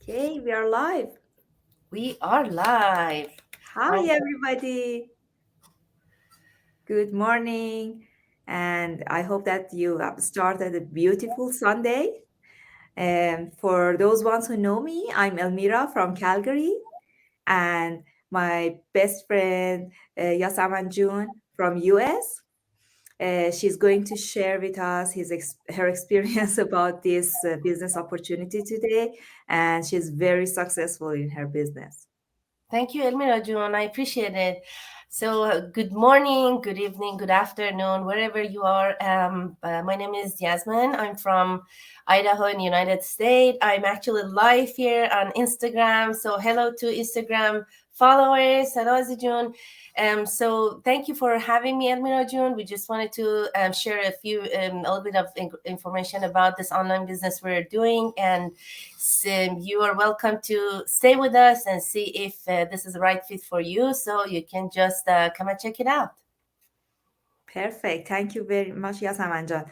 Okay, we are live. We are live. Hi, I, everybody. Good morning. And I hope that you have started a beautiful Sunday. And for those ones who know me, I'm Elmira from Calgary, and my best friend, Yasaman June from US. She's going to share with us her experience about this business opportunity today, and she's very successful in her business. Thank you, Elmira June. I appreciate it. So, good morning, good evening, good afternoon, wherever you are. My name is Yasmin. I'm from Idaho in the United States. I'm actually live here on Instagram. So, hello to Instagram followers. Hello, June. So, thank you for having me, Elmira June. We just wanted to share a little bit of information about this online business we're doing, and you are welcome to stay with us and see if this is the right fit for you. So you can just come and check it out. Perfect. Thank you very much, Yasamanjan.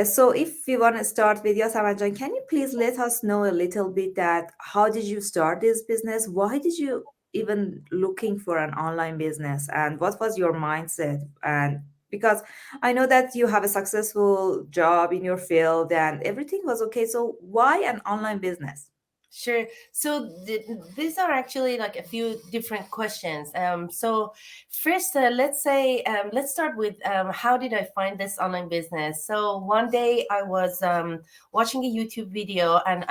So if we want to start with Yasamanjan, can you please let us know a little bit that how did you start this business? Why did you even looking for an online business, and what was your mindset? And because I know that you have a successful job in your field and everything was okay. So why an online business? Sure. So these are actually like a few different questions. So first, let's start with how did I find this online business? So one day I was watching a YouTube video, and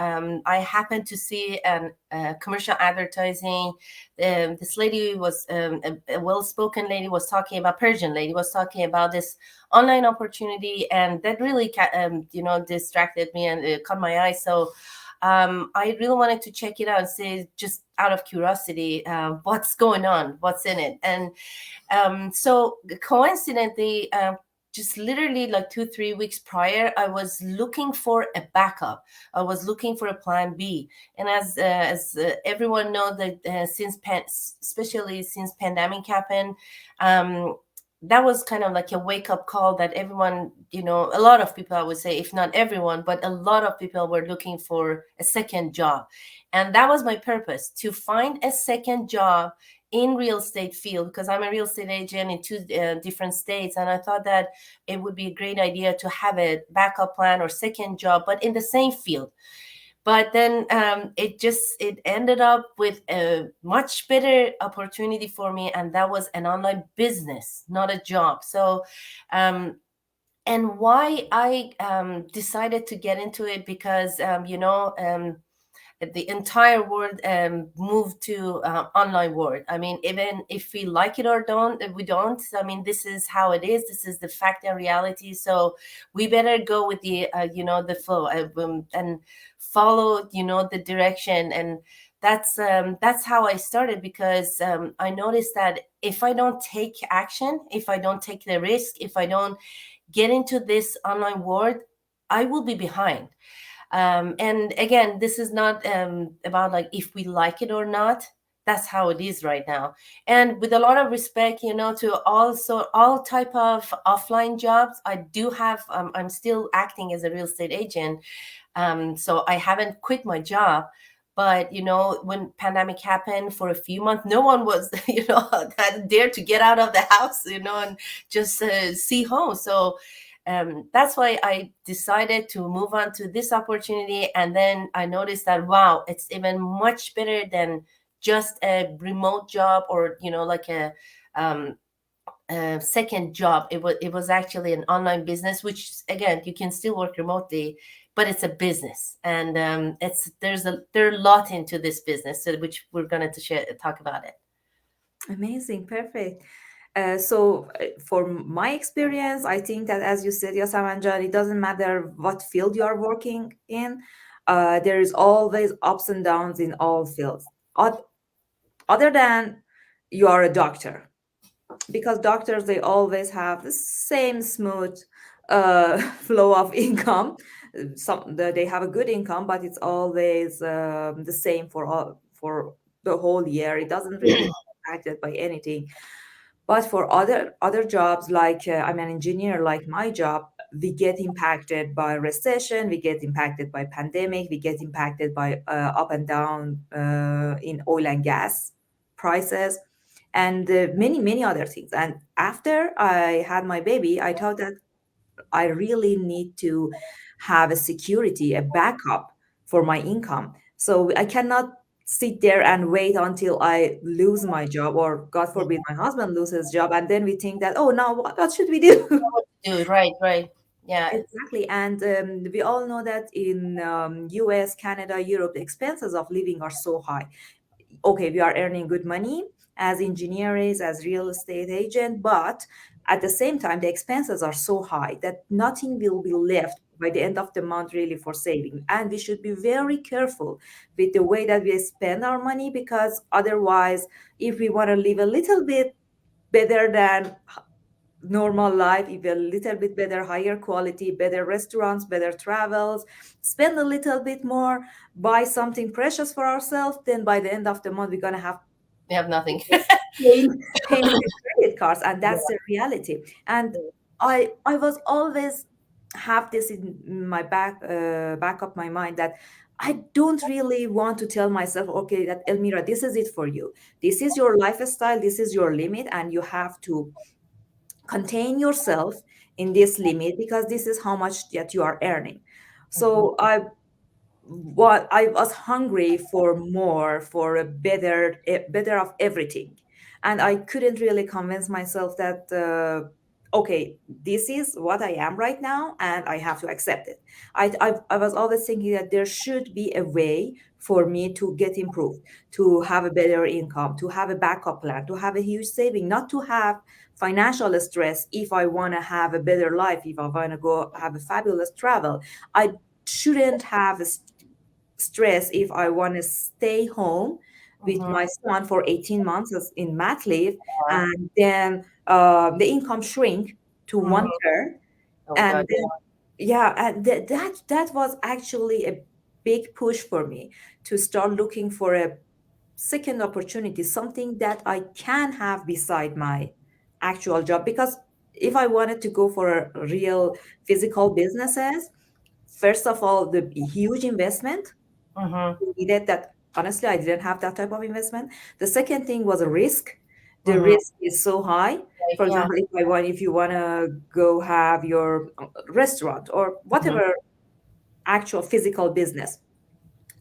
I happened to see an commercial advertising. This lady was a well-spoken lady, was talking about Persian lady, was talking about this online opportunity, and that really distracted me and caught my eye. So I really wanted to check it out and see, just out of curiosity, what's going on, what's in it. And so coincidentally, just literally like 2 3 weeks prior, I was looking for a backup. I was looking for a plan B. And as everyone knows that especially since pandemic happened, um, that was kind of like a wake up call that everyone, a lot of people, I would say, if not everyone, but a lot of people were looking for a second job. And that was my purpose, to find a second job in real estate field, because I'm a real estate agent in two different states. And I thought that it would be a great idea to have a backup plan or second job, but in the same field. But then it ended up with a much better opportunity for me, and that was an online business, not a job. So um, and why I decided to get into it, because the entire world moved to online world. I mean, even if we like it or don't, if we don't, I mean, this is how it is. This is the fact and reality. So we better go with the the flow, and follow the direction. And that's how I started, because I noticed that if I don't take action, if I don't take the risk, if I don't get into this online world, I will be behind. And again, this is not about like if we like it or not. That's how it is right now. And with a lot of respect, to also all type of offline jobs, I do have. I'm still acting as a real estate agent, so I haven't quit my job. But when pandemic happened for a few months, no one was that dare to get out of the house, and just see home. So that's why I decided to move on to this opportunity. And then I noticed that, wow, it's even much better than just a remote job, or like um, a second job. It was actually an online business, which again, you can still work remotely, but it's a business. And there are a lot into this business, so which we're going to talk about it. Amazing, perfect. For my experience, I think that as you said, Yasamanjan, it doesn't matter what field you are working in. There is always ups and downs in all fields. Other than you are a doctor, because doctors they always have the same smooth flow of income. They have a good income, but it's always the same for the whole year. It doesn't really impacted by anything. But for other jobs, like I'm an engineer, like my job, we get impacted by recession, we get impacted by pandemic, we get impacted by up and down in oil and gas prices, and many other things. And after I had my baby, I thought that I really need to have a security, a backup for my income. So I cannot sit there and wait until I lose my job, or God forbid my husband loses his job, and then we think that, oh, now what should we do? Do right. Yeah. Exactly. And we all know that in US, Canada, Europe, the expenses of living are so high. Okay, we are earning good money as engineers, as real estate agent, but at the same time, the expenses are so high that nothing will be left by the end of the month really for saving. And we should be very careful with the way that we spend our money, because otherwise, if we want to live a little bit better than normal life, if a little bit better, higher quality, better restaurants, better travels, spend a little bit more, buy something precious for ourselves, then by the end of the month, we're going to have We have nothing. paying the credit cards, and that's the reality. And I was always have this in my back of my mind, that I don't really want to tell myself, okay, that Elmira, this is it for you. This is your lifestyle, this is your limit, and you have to contain yourself in this limit, because this is how much that you are earning. So I was hungry for more, for a better of everything, and I couldn't really convince myself that okay, this is what I am right now, and I have to accept it. I was always thinking that there should be a way for me to get improved, to have a better income, to have a backup plan, to have a huge saving, not to have financial stress if I want to have a better life, if I want to go have a fabulous travel. I shouldn't have stress if I want to stay home with my son for 18 months as in mat leave, and then the income shrink to one third, Oh and God. then yeah, and that was actually a big push for me to start looking for a second opportunity, something that I can have beside my actual job. Because if I wanted to go for a real physical businesses, first of all, the huge investment needed, that honestly I didn't have that type of investment. The second thing was a risk. The risk is so high. For Yeah. example, if you want to go have your restaurant or whatever actual physical business,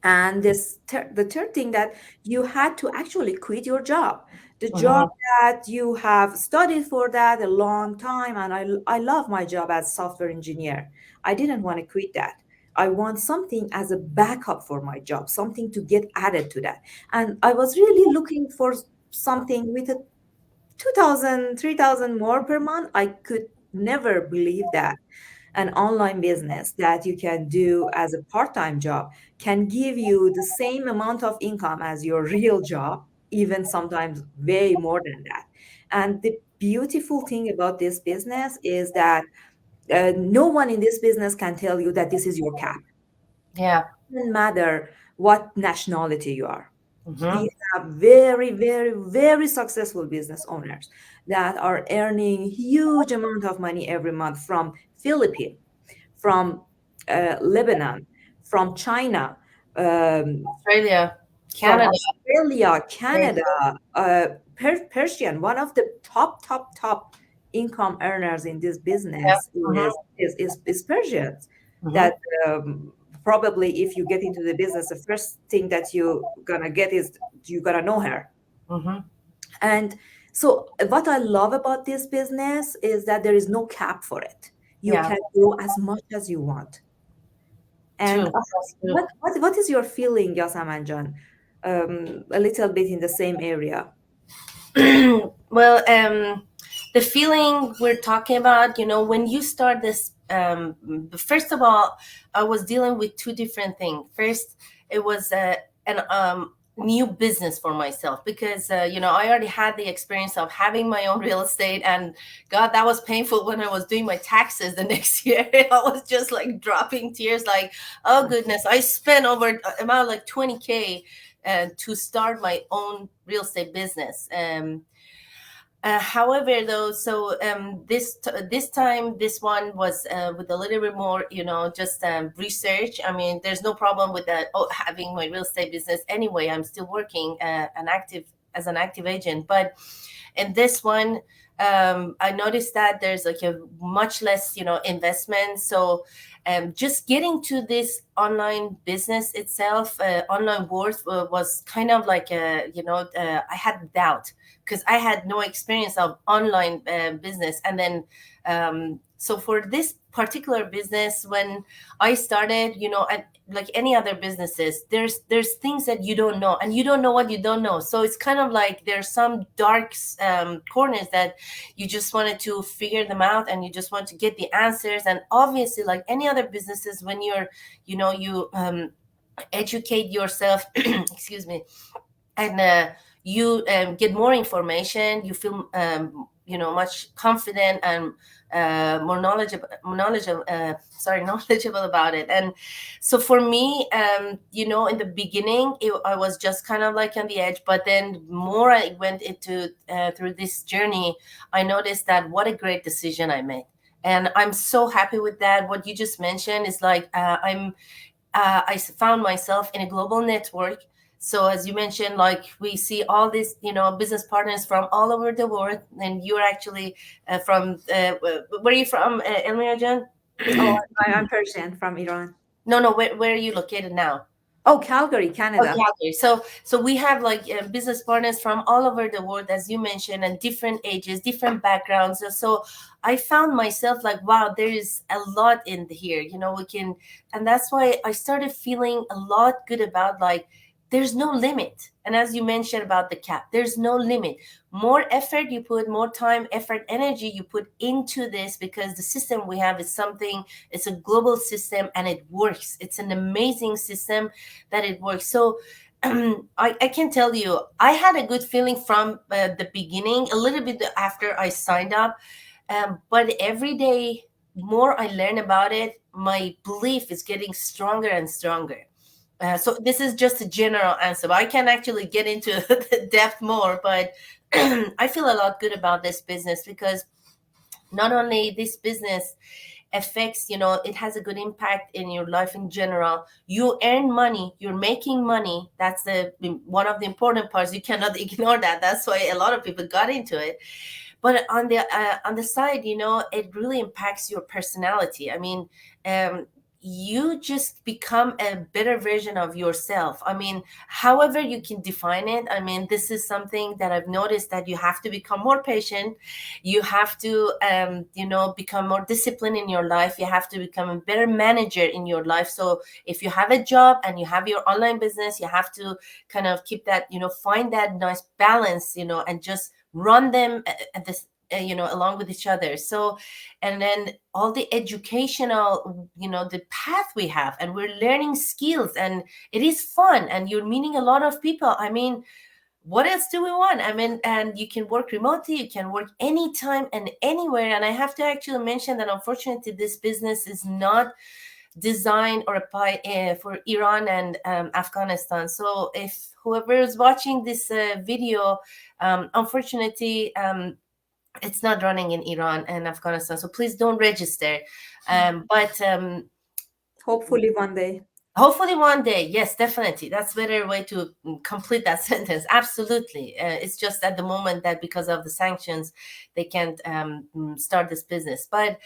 and the third thing, that you had to actually quit your job, the job that you have studied for that a long time. And I love my job as software engineer. I didn't want to quit that. I want something as a backup for my job, something to get added to that. And I was really looking for something with a 2000, 3000 more per month. I could never believe that an online business that you can do as a part-time job can give you the same amount of income as your real job, even sometimes way more than that. And the beautiful thing about this business is that no one in this business can tell you that this is your cap. Yeah. It doesn't matter what nationality you are. Mm-hmm. We have very, very, very successful business owners that are earning huge amount of money every month, from Philippines, from Lebanon, from China, Australia, from Canada. Australia, Right. Canada, Persian. One of the top income earners in this Yeah. business is Persians. Mm-hmm. That probably, if you get into the business, the first thing that you gonna get is you gotta know her. Mm-hmm. And so, what I love about this business is that there is no cap for it. You Yeah. can grow as much as you want. And True. That's true. what is your feeling, Yasaman? A little bit in the same area. Well, the feeling we're talking about, when you start this, first of all, I was dealing with two different things. First, it was an new business for myself, because I already had the experience of having my own real estate, and God, that was painful. When I was doing my taxes the next year, I was just like dropping tears, like, oh goodness, I spent over about like 20K to start my own real estate business. However, though, so this time, this one was with a little bit more, just research. I mean, there's no problem with that. Oh, having my real estate business anyway. I'm still working as an active agent, but in this one, I noticed that there's like a much less, investment. So just getting to this online business itself, online world was kind of like I had doubt because I had no experience of online business. And then so for this particular business, when I started, like any other businesses, there's things that you don't know, and you don't know what you don't know. So it's kind of like there's some dark corners that you just wanted to figure them out, and you just want to get the answers. And obviously, like any other businesses, when you're you educate yourself excuse me, and you get more information, you feel much confident and more knowledgeable about it. And so for me, in the beginning, I was just kind of like on the edge, but then more I went into through this journey, I noticed that what a great decision I made. And I'm so happy with that. What you just mentioned is like I found myself in a global network. So as you mentioned, like we see all these, business partners from all over the world, and you're actually from, where are you from, Elmira Jan? Oh, I'm Persian from Iran. No, where are you located now? Oh, Calgary, Canada. Oh, Calgary. So we have like business partners from all over the world, as you mentioned, and different ages, different backgrounds. So I found myself like, wow, there is a lot in here, and that's why I started feeling a lot good about like, there's no limit. And as you mentioned about the cap, there's no limit. More effort you put, more time, effort, energy you put into this, because the system we have is it's a global system, and it works. It's an amazing system that it works. So I can tell you, I had a good feeling from the beginning, a little bit after I signed up. But every day, more I learn about it, my belief is getting stronger and stronger. So this is just a general answer, but I can actually get into the depth more. But I feel a lot good about this business, because not only this business affects, it has a good impact in your life in general. You earn money, you're making money. That's one of the important parts. You cannot ignore that. That's why a lot of people got into it. But on the side, it really impacts your personality. I mean, you just become a better version of yourself. I mean, however you can define it. I mean, this is something that I've noticed, that you have to become more patient. You have to, become more disciplined in your life. You have to become a better manager in your life. So if you have a job and you have your online business, you have to kind of keep that, find that nice balance, and just run them at this, along with each other. So, and then all the educational, the path we have, and we're learning skills, and it is fun, and you're meeting a lot of people. I mean, what else do we want? I mean, and you can work remotely, you can work anytime and anywhere. And I have to actually mention that unfortunately, this business is not designed or applied for Iran and Afghanistan. So if whoever is watching this video, unfortunately, it's not running in Iran and Afghanistan. So please don't register. But hopefully one day. Hopefully one day. Yes, definitely. That's a better way to complete that sentence. Absolutely. It's just at the moment that because of the sanctions, they can't start this business. But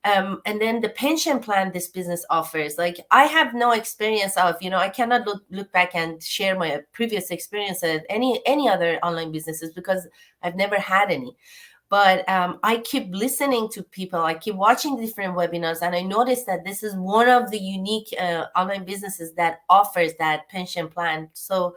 and then the pension plan this business offers, like I have no experience of, I cannot look back and share my previous experience at any other online businesses, because I've never had any. But I keep listening to people, I keep watching different webinars, and I noticed that this is one of the unique online businesses that offers that pension plan. So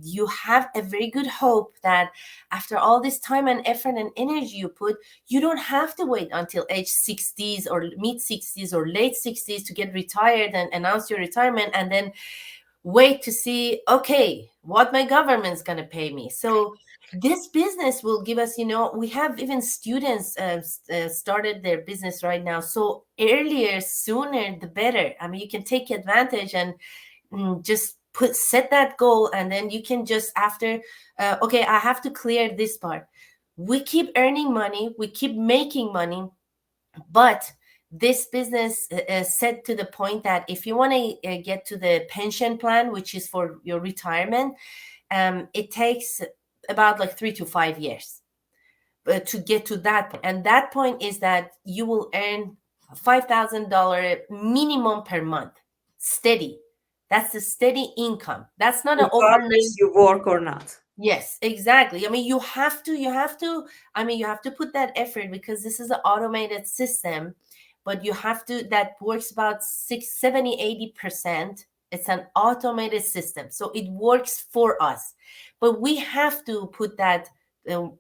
you have a very good hope that after all this time and effort and energy you put, you don't have to wait until age 60s or mid 60s or late 60s to get retired and announce your retirement, and then wait to see, okay, what my government's going to pay me. So this business will give us, we have even students started their business right now. So earlier, sooner, the better. I mean, you can take advantage and just set that goal, and then you can just after, okay, I have to clear this part. We keep earning money, we keep making money, but this business said to the point that if you want to get to the pension plan, which is for your retirement, it takes about like 3 to 5 years to get to that point. And that point is that you will earn $5,000 minimum per month, steady. That's the steady income. That's not an overnight. Regardless you work or not. Yes, exactly. I mean, you have to put that effort, because this is an automated system, but you have to, that works about 70-80%. It's an automated system. So it works for us, but we have to put that, 10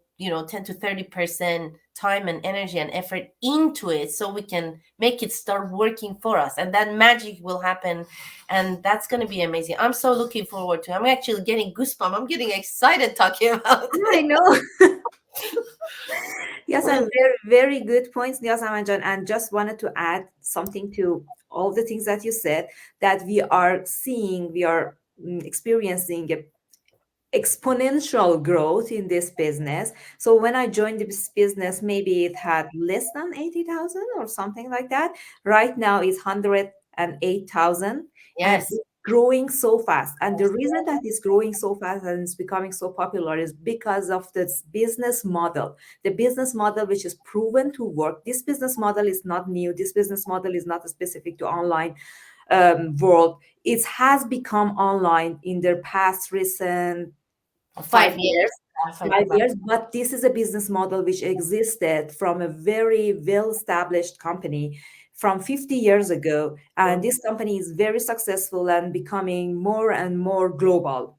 to 30% time and energy and effort into it, so we can make it start working for us, and that magic will happen, and that's going to be amazing. I'm so looking forward to it. I'm actually getting goosebumps. I'm getting excited talking about it. I know. Yes, and very, very good points, Niyasamanjan. And just wanted to add something to all the things that you said, that we are experiencing a exponential growth in this business. So when I joined this business, maybe it had less than 80,000 or something like that. Right now it's 108,000. And Yes. it's growing so fast. And the reason that it's growing so fast and it's becoming so popular is because of this business model. The business model, which is proven to work. This business model is not new. This business model is not specific to online world. It has become online in their past recent 5 years. 5 years, but this is a business model which existed from a very well-established company from 50 years ago, and this company is very successful and becoming more and more global.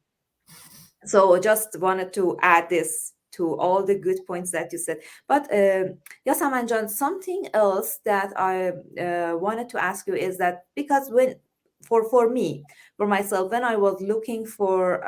So just wanted to add this to all the good points that you said. But Yasamanjan, something else that I wanted to ask you is that, because for myself, when I was looking for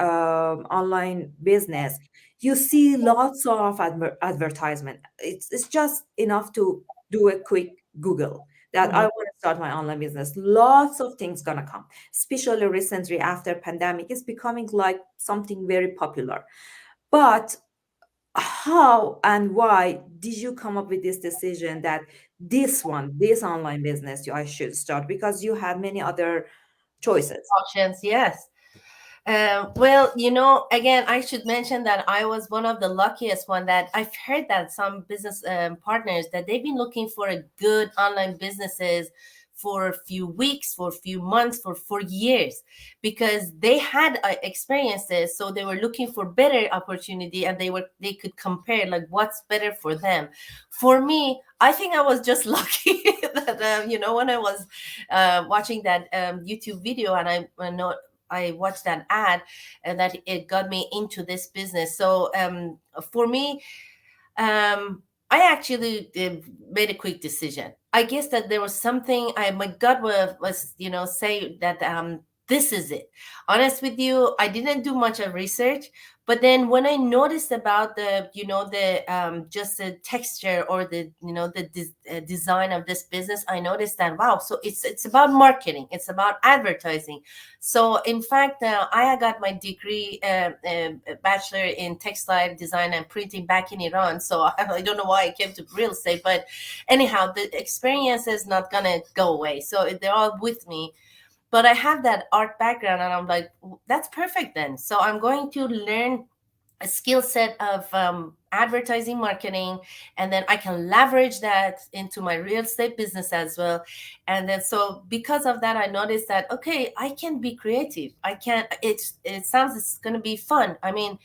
online business, you see lots of advertisement. It's just enough to do a quick Google that I want to start my online business. Lots of things gonna come, especially recently after pandemic. It's becoming like something very popular. But how and why did you come up with this decision that this online business, I should start? Because you had many other choices. Options, yes. Well, again, I should mention that I was one of the luckiest one, that I've heard that some business partners, that they've been looking for a good online businesses for a few weeks, for a few months, for years, because they had experiences. So they were looking for better opportunity, and they could compare like what's better for them. For me, I think I was just lucky that when I was watching that YouTube video, and I watched that ad, and that it got me into this business. So for me, I actually made a quick decision. I guess that there was something my gut was say that this is it. Honest with you, I didn't do much of research, but then when I noticed about the just the texture, or the design of this business, I noticed that, wow, so it's about marketing, it's about advertising. So in fact, I got my degree, bachelor in textile design and printing, back in Iran. So I don't know why I came to real estate, but anyhow, the experience is not gonna go away. So they're all with me. But I have that art background, and I'm like, that's perfect then. So I'm going to learn a skill set of advertising, marketing, and then I can leverage that into my real estate business as well. And then, so because of that, I noticed that, okay, I can be creative. It sounds, it's going to be fun. I mean,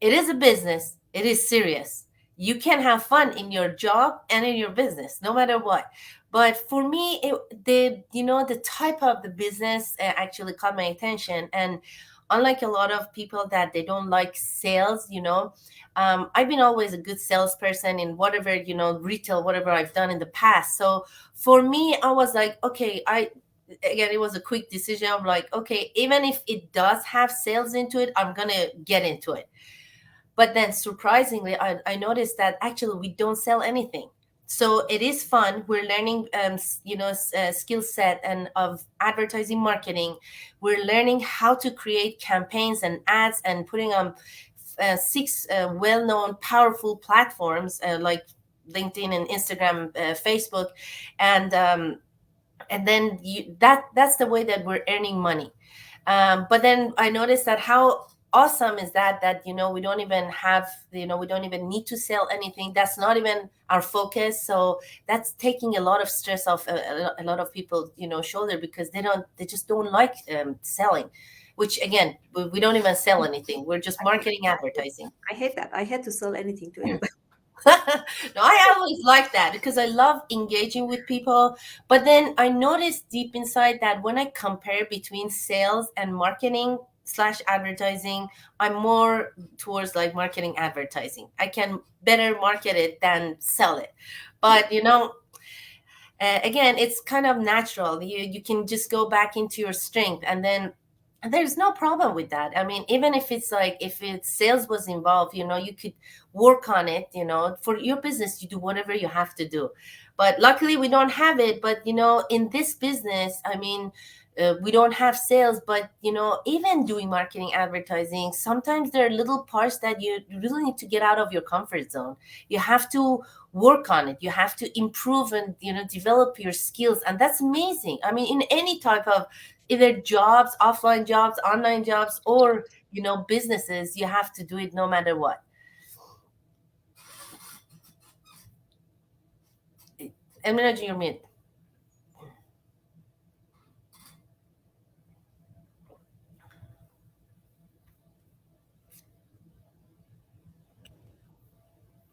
it is a business. It is serious. You can have fun in your job and in your business, no matter what. But for me, the type of the business actually caught my attention. And unlike a lot of people that they don't like sales, I've been always a good salesperson in whatever, retail, whatever I've done in the past. So for me, I was like, okay, again, it was a quick decision. I'm like, okay, even if it does have sales into it, I'm going to get into it. But then surprisingly, I noticed that actually we don't sell anything. So it is fun. We're learning, skill set and of advertising, marketing. We're learning how to create campaigns and ads and putting on six well-known, powerful platforms like LinkedIn and Instagram, Facebook, and then that's the way that we're earning money. But then I noticed that how awesome is that we don't even have, we don't even need to sell anything. That's not even our focus. So that's taking a lot of stress off a lot of people shoulder, because they just don't like selling, which again, we don't even sell anything. We're just marketing, advertising. I hate that. I hate to sell anything to anybody. No, I always like that because I love engaging with people. But then I noticed deep inside that when I compare between sales and marketing / advertising, I'm more towards like marketing, advertising. I can better market it than sell it. But again, it's kind of natural. You can just go back into your strength, and then there's no problem with that. I mean, even if it's sales was involved, you could work on it, for your business. You do whatever you have to do. But luckily we don't have it. But in this business, I mean, we don't have sales, but even doing marketing, advertising, sometimes there are little parts that you really need to get out of your comfort zone. You have to work on it. You have to improve and develop your skills, and that's amazing. I mean, in any type of either jobs, offline jobs, online jobs, or businesses, you have to do it no matter what. Emina, you're mute.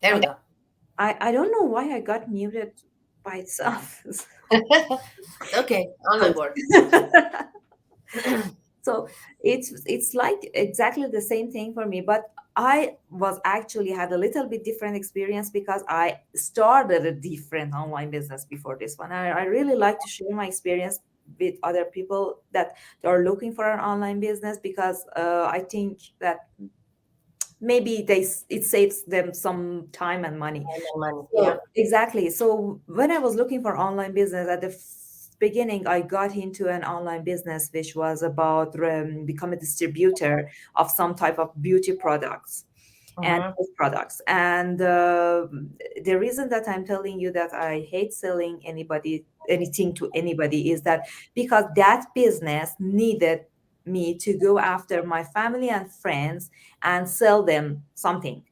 There we go. I don't know why I got muted by itself. Okay, online board. So it's like exactly the same thing for me, but I was actually had a little bit different experience because I started a different online business before this one. I really like to share my experience with other people that are looking for an online business, because I think that maybe it saves them some time and money. Yeah. Exactly. So when I was looking for online business at the beginning, I got into an online business which was about become a distributor of some type of beauty products and health products. And the reason that I'm telling you that I hate selling anything to anybody is that because that business needed me to go after my family and friends and sell them something,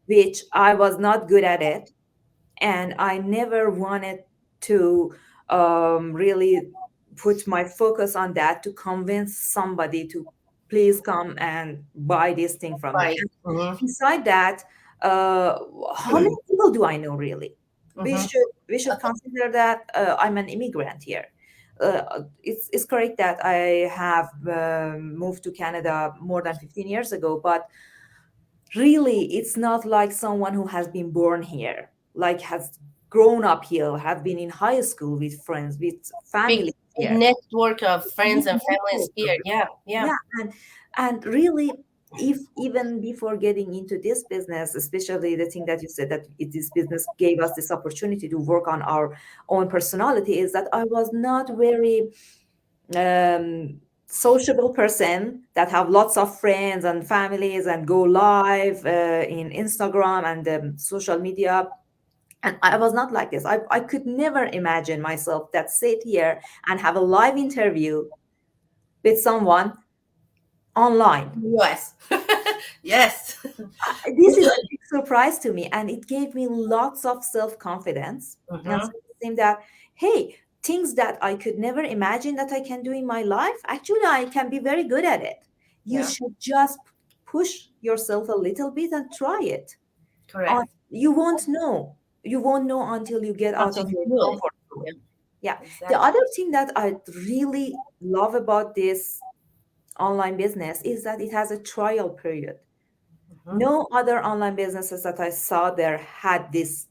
which I was not good at it. And I never wanted to really put my focus on that to convince somebody to please come and buy this thing from me. Right. Beside that, how many people do I know really? We should consider that I'm an immigrant here. It's correct that I have moved to Canada more than 15 years ago, but really it's not like someone who has been born here, like has grown up here, have been in high school with friends, with family Big here. network of friends and families here. Yeah. Yeah, and really, if even before getting into this business, especially the thing that you said that this business gave us this opportunity to work on our own personality, is that I was not very sociable person that have lots of friends and families and go live in Instagram and social media. And I was not like this. I could never imagine myself that sit here and have a live interview with someone online. Yes. Yes. This is a big surprise to me, and it gave me lots of self-confidence and saying that, hey, things that I could never imagine that I can do in my life, actually I can be very good at it. You should just push yourself a little bit and try it. Correct. You won't know. You won't know until you get out of your comfort zone. Yeah. Exactly. The other thing that I really love about this online business is that it has a trial period. No other online businesses that I saw there had this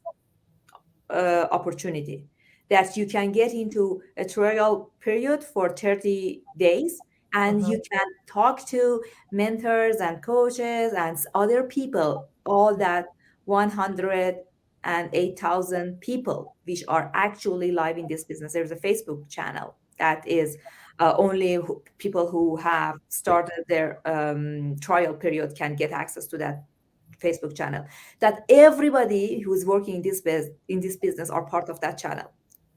opportunity that you can get into a trial period for 30 days and you can talk to mentors and coaches and other people, all that 108,000 people which are actually live in this business. There's a Facebook channel that is only people who have started their trial period can get access to that Facebook channel. That everybody who is working in this business are part of that channel.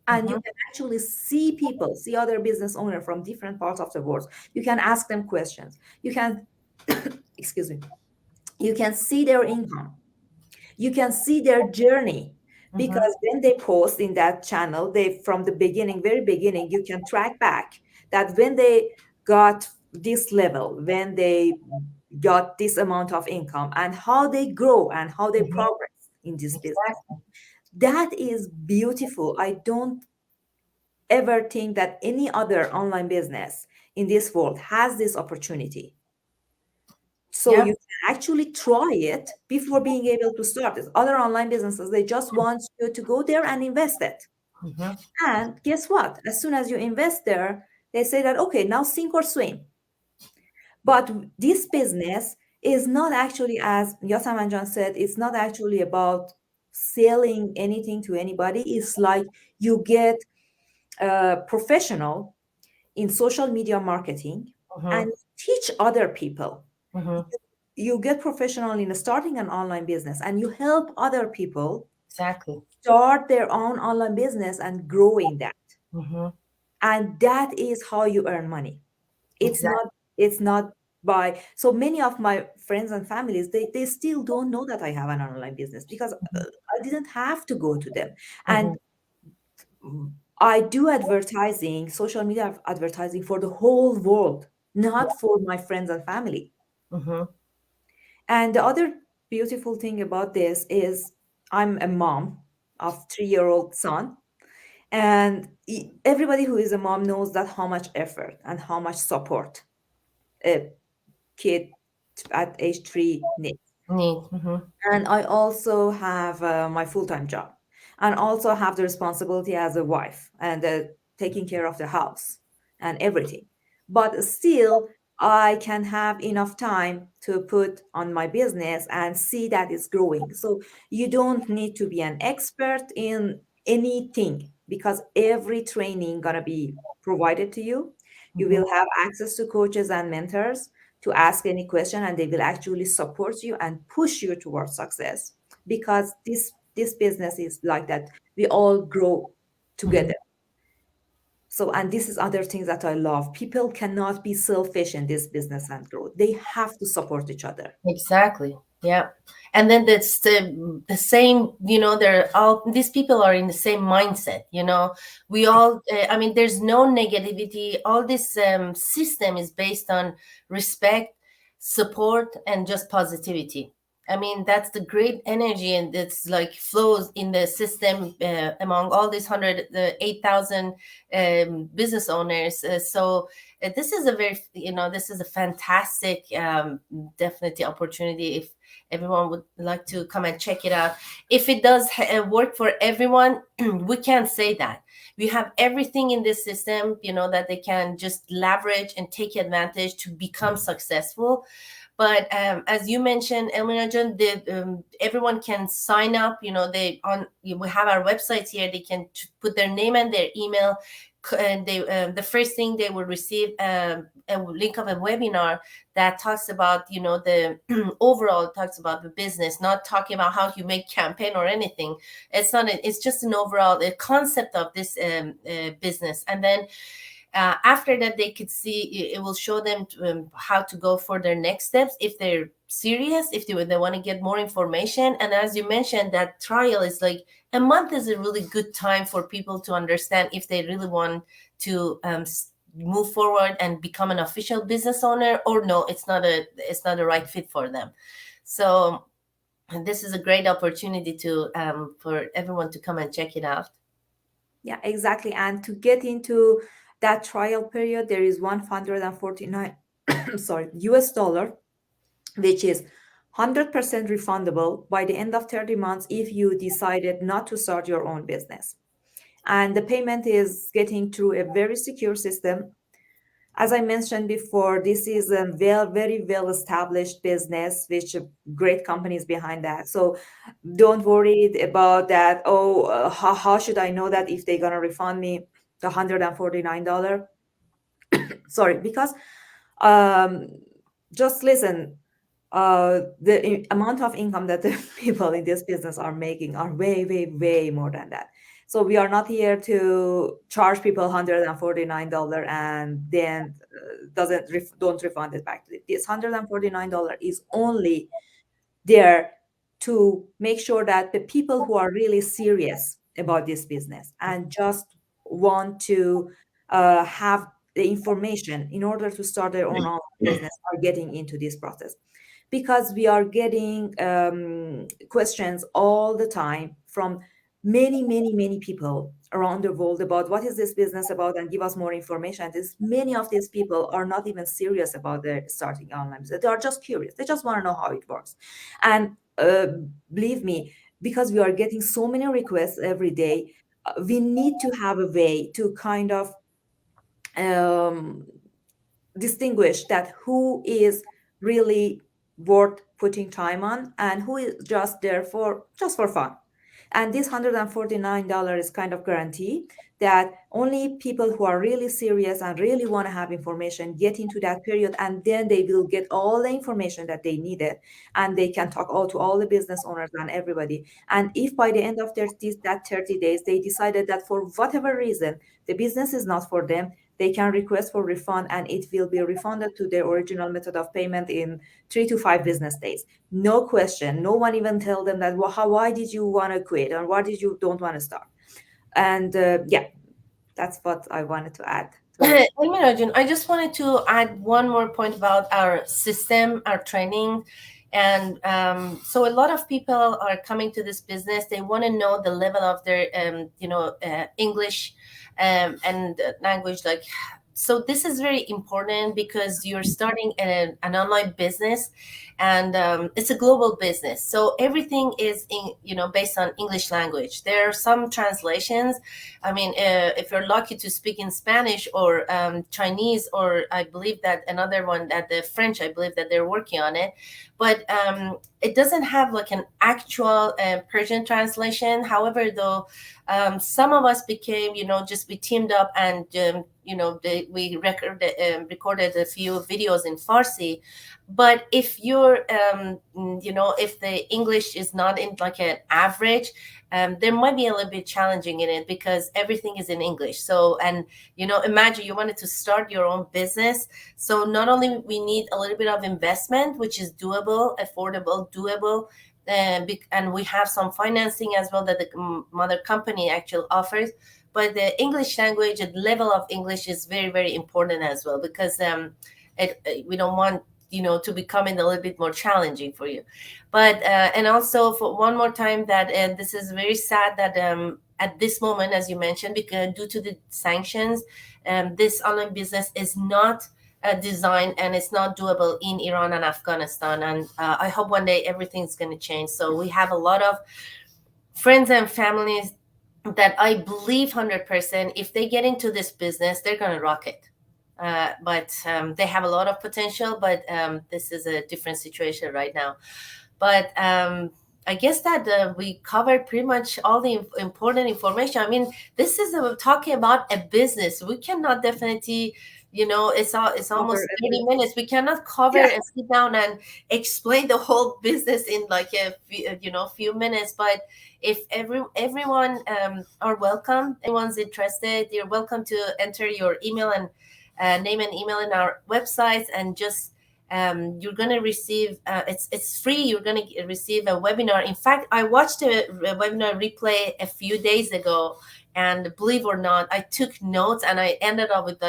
And you Mhm. can actually see other business owners from different parts of the world. You can ask them questions. You can, excuse me, you can see their income. You can see their journey, Mhm. because when they post in that channel, they, from the beginning, very beginning, you can track back that when they got this level, when they got this amount of income, and how they grow and how they Mhm. progress in this business. Exactly. That is beautiful. I don't ever think that any other online business in this world has this opportunity. So Yep. you can actually try it before being able to start it. Other online businesses, they just want you to go there and invest it. Mhm. And guess what? As soon as you invest there, they say that, okay, now sink or swim. But this business is not actually, as Yasamanjan said, it's not actually about selling anything to anybody. It's like you get a professional in social media marketing Mhm. and teach other people. Mhm. You get professional in starting an online business, and you help other people Exactly. start their own online business and growing that. Mhm. And that is how you earn money. It's Exactly. not, it's not by, so many of my friends and families, they still don't know that I have an online business, because I didn't have to go to them. And Mhm. I do advertising, social media advertising, for the whole world, not for my friends and family. Mhm. And the other beautiful thing about this is I'm a mom of 3-year-old son. And everybody who is a mom knows that how much effort and how much support a kid at age 3 needs. Neat. Mhm. And I also have my full-time job, and also have the responsibility as a wife, and taking care of the house and everything. But still, I can have enough time to put on my business and see that it's growing. So you don't need to be an expert in anything, because every training gonna be provided to you. You Mhm. will have access to coaches and mentors to ask any question, and they will actually support you and push you towards success, because this business is like that. We all grow Mhm. together. So, and this is other things that I love. People cannot be selfish in this business and grow. They have to support each other. Exactly. Yeah. And then that's the same, they're all, these people are in the same mindset, we all, I mean, there's no negativity. All this system is based on respect, support, and just positivity. I mean, that's the great energy, and it's like flows in the system among all these 8,000 business owners. So this is a very, this is a fantastic, definitely opportunity if everyone would like to come and check it out. If it does work for everyone, we can't say that. We have everything in this system, that they can just leverage and take advantage to become successful. But as you mentioned, Elminajan, everyone can sign up. We have our websites here. They can put their name and their email, and they the first thing they will receive a link of a webinar that talks about the overall, talks about the business, not talking about how you make campaign or anything. It's just an overall the concept of this business. And then after that, they could see, it will show them how to go for their next steps if they're serious, if they want to get more information. And as you mentioned, that trial is like a month is a really good time for people to understand if they really want to move forward and become an official business owner, or no, it's not a right fit for them. So this is a great opportunity to for everyone to come and check it out. Yeah, exactly. And to get into that trial period, there is 149, sorry, US dollar, which is 100% refundable by the end of 30 months if you decided not to start your own business. And the payment is getting through a very secure system. As I mentioned before, this is a very well established business, which great companies behind that. So don't worry about that. Oh, how should I know that if they're going to refund me the $149? Sorry, because um, just listen, the amount of income that the people in this business are making are way, way, way more than that. So we are not here to charge people $149 and then don't refund it back. This $149 is only there to make sure that the people who are really serious about this business and just want to have the information in order to start their own online business are getting into this process, because we are getting questions all the time from many, many, many people around the world about what is this business about and give us more information. Many of these people are not even serious about their starting online business. They are just curious. They just want to know how it works. And believe me, because we are getting so many requests every day, we need to have a way to kind of um, distinguish that who is really worth putting time on and who is just there for just for fun. And this $149 is kind of guarantee that only people who are really serious and really want to have information get into that period, and then they will get all the information that they needed, and they can talk all to all the business owners and everybody. And if by the end of that 30 days they decided that for whatever reason the business is not for them, they can request for refund and it will be refunded to their original method of payment in 3 to 5 business days. No question. No one even tell them that, well, why did you want to quit or why did you don't want to start? And yeah, that's what I wanted to add to it. Arjun, I just wanted to add one more point about our system, our training. And so a lot of people are coming to this business. They want to know the level of their, English and language. Like, so this is very important because you're starting an online business, and it's a global business. So everything is based on English language. There are some translations. I mean, if you're lucky to speak in Spanish or Chinese, or I believe that another one, that the French, I believe that they're working on it, but it doesn't have like an actual Persian translation. However, though, some of us became, just we teamed up and we recorded a few videos in Farsi. But if you're if the English is not in like an average, there might be a little bit challenging in it because everything is in English. So, and imagine you wanted to start your own business. So not only we need a little bit of investment, which is doable, affordable, doable, and we have some financing as well that the mother company actually offers. But the English language and level of English is very, very important as well, because we don't want to becoming a little bit more challenging for you. But and also for one more time that this is very sad that at this moment, as you mentioned, because due to the sanctions, this online business is not designed and it's not doable in Iran and Afghanistan. And I hope one day everything's going to change. So we have a lot of friends and families that I believe 100% if they get into this business, they're going to rock it. But they have a lot of potential, but this is a different situation right now. But I guess that we covered pretty much all the important information. I mean, this is talking about a business. We cannot definitely, it's almost 30 minutes. We cannot cover and sit down and explain the whole business in like a few minutes. But if everyone are welcome, anyone's interested, you're welcome to enter your email and name and email in our websites, and just you're going to receive it's free. You're going to receive a webinar. In fact, I watched a webinar replay a few days ago, and believe it or not, I took notes, and I ended up with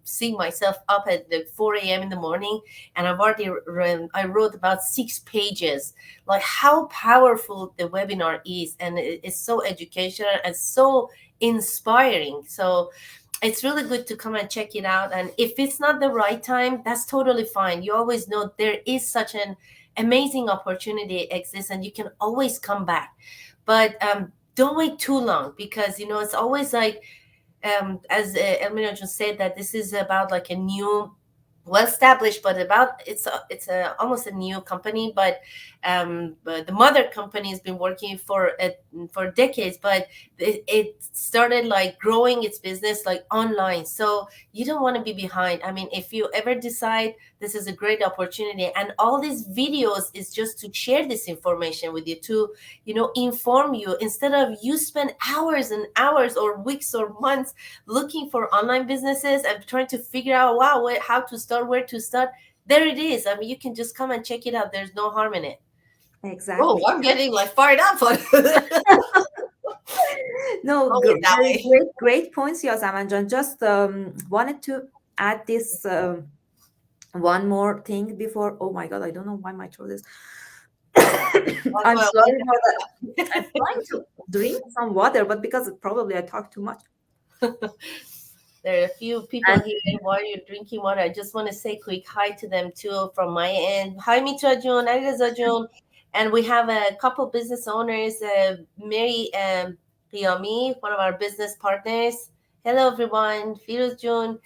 seeing myself up at 4 a.m. in the morning, and I wrote about 6 pages, like how powerful the webinar is, and it's so educational and so inspiring. So it's really good to come and check it out. And if it's not the right time, that's totally fine. You always know there is such an amazing opportunity exists, and you can always come back. But don't wait too long, because it's always like as Elmina just said, that this is about like a new well established, but it's almost a new company, but the mother company has been working for decades, but it started like growing its business like online. So you don't want to be behind. I mean, if you ever decide this is a great opportunity, and all these videos is just to share this information with you, to inform you, instead of you spend hours and hours or weeks or months looking for online businesses and trying to figure out, wow, how to start, where to start. There it is. I mean, you can just come and check it out. There's no harm in it. Oh, Exactly. I'm getting like fired up on No, going that very way. great points, Yasaman. Just wanted to add this one more thing before. Oh my God, I don't know why my throat is. That's I'm why I sorry wanted for that. I'm trying to drink some water, but because probably I talk too much. There are a few people And here while you're drinking water. I just want to say quick hi to them too from my end. Hi, Mitra Jun, Ariza Jun. And we have a couple business owners, Mary Riyami, one of our business partners. Hello, everyone. Firuz Jun.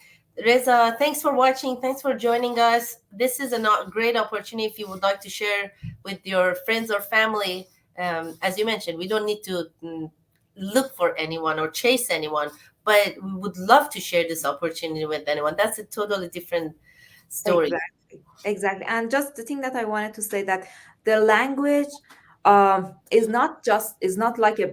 Reza, thanks for watching. Thanks for joining us. This is a great opportunity if you would like to share with your friends or family. As you mentioned, we don't need to look for anyone or chase anyone, but we would love to share this opportunity with anyone. That's a totally different story. exactly. And just the thing that I wanted to say, that the language is not like a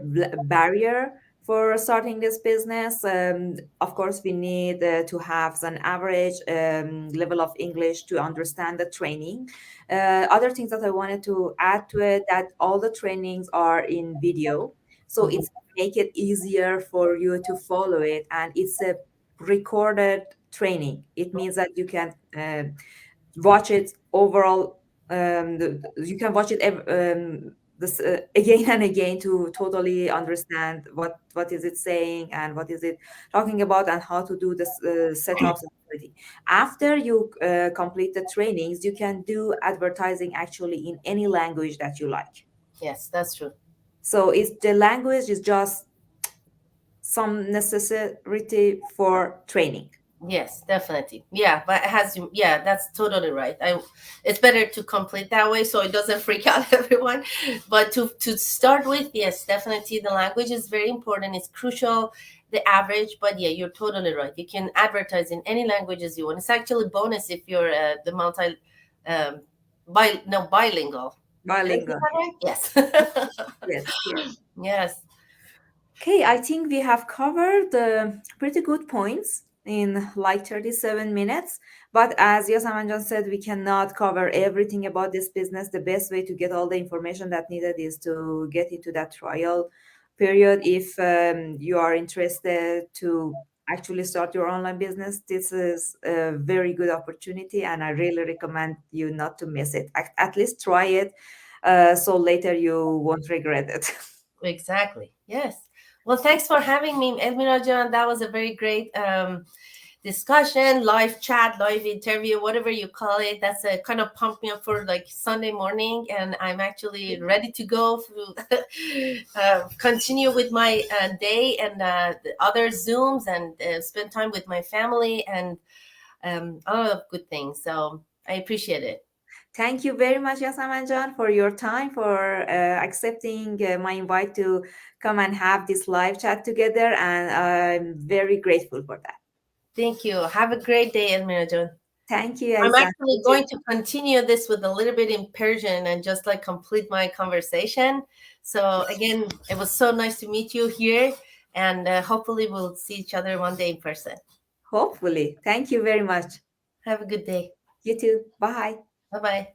barrier for starting this business. Of course, we need to have an average level of English to understand the training. Other things that I wanted to add to it, that all the trainings are in video, so Mhm. it's make it easier for you to follow it, and it's a recorded training. It means that you can watch it overall. You can watch it this again and again to totally understand what is it saying and what is it talking about, and how to do this setups and everything. After you complete the trainings, you can do advertising actually in any language that you like. Yes, that's true. So it's the language is just some necessity for training. Yes, definitely. Yeah, but it has to, yeah, that's totally right. It's better to complete that way so it doesn't freak out everyone. But to start with, yes, definitely the language is very important. It's crucial, the average, but yeah, you're totally right. You can advertise in any languages you want. It's actually bonus if you're the multi um bilingual. Did I say Bilingual. that right? Yes. Yes, yes. Yes. Okay, I think we have covered pretty good points in like 37 minutes. But as Yasamanjan said, we cannot cover everything about this business. The best way to get all the information that needed is to get into that trial period. If you are interested to actually start your online business, this is a very good opportunity, and I really recommend you not to miss it. At least try it, so later you won't regret it. Exactly. Yes. Well, thanks for having me, Elmira John. That was a very great discussion, live chat, live interview, whatever you call it. That's a kind of pumped me up for like Sunday morning, and I'm actually ready to go continue with my day and the other Zooms, and spend time with my family, and a lot of good things. So I appreciate it. Thank you very much, Yasamanjan, for your time, for accepting my invite to come and have this live chat together. And I'm very grateful for that. Thank you. Have a great day, Elmira John. Thank you, I'm Aizan. actually going to continue this with a little bit in Persian and just like complete my conversation. So again, it was so nice to meet you here, and hopefully we'll see each other one day in person. Hopefully. Thank you very much. Have a good day. You too. Bye. Bye bye.